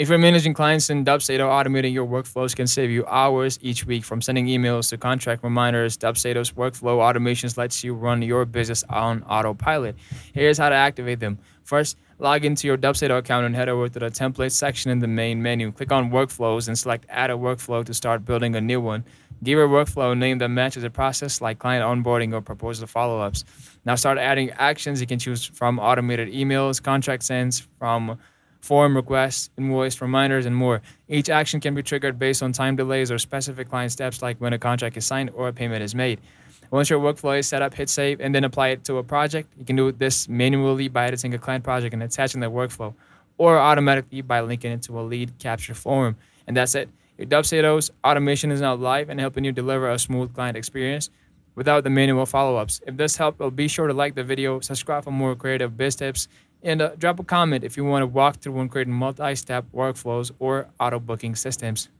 If you're managing clients in Dubsado, automating your workflows can save you hours each week from sending emails to contract reminders. Dubsado's workflow automations lets you run your business on autopilot. Here's how to activate them. First, log into your Dubsado account and head over to the template section in the main menu. Click on workflows and select add a workflow to start building a new one. Give your workflow a name that matches the process, like client onboarding or proposal follow-ups. Now start adding actions. You can choose from automated emails, contract sends, from form requests, invoice reminders, and more. Each action can be triggered based on time delays or specific client steps, like when a contract is signed or a payment is made. Once your workflow is set up, hit save and then apply it to a project. You can do this manually by editing a client project and attaching the workflow, or automatically by linking it to a lead capture form. And that's it. Your Dubsado's automation is now live and helping you deliver a smooth client experience without the manual follow-ups. If this helped, well, be sure to like the video, subscribe for more creative biz tips, and drop a comment if you want to walk through and create multi-step workflows or auto booking systems.